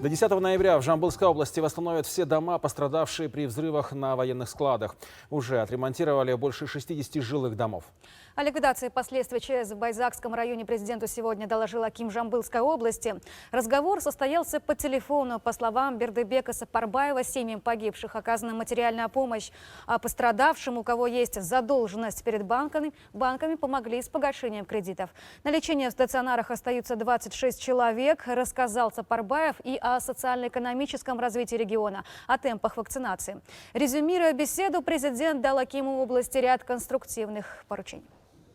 До 10 ноября в Жамбылской области восстановят все дома, пострадавшие при взрывах на военных складах. Уже отремонтировали больше 60 жилых домов. О ликвидации последствий ЧС в Байзакском районе президенту сегодня доложил аким Жамбылской области. Разговор состоялся по телефону. По словам Бердыбека Сапарбаева, семьям погибших оказана материальная помощь, а пострадавшим, у кого есть задолженность перед банками, помогли с погашением кредитов. На лечение в стационарах остаются 26 человек, рассказал Сапарбаев и о социально-экономическом развитии региона, о темпах вакцинации. Резюмируя беседу, президент дал акиму области ряд конструктивных поручений.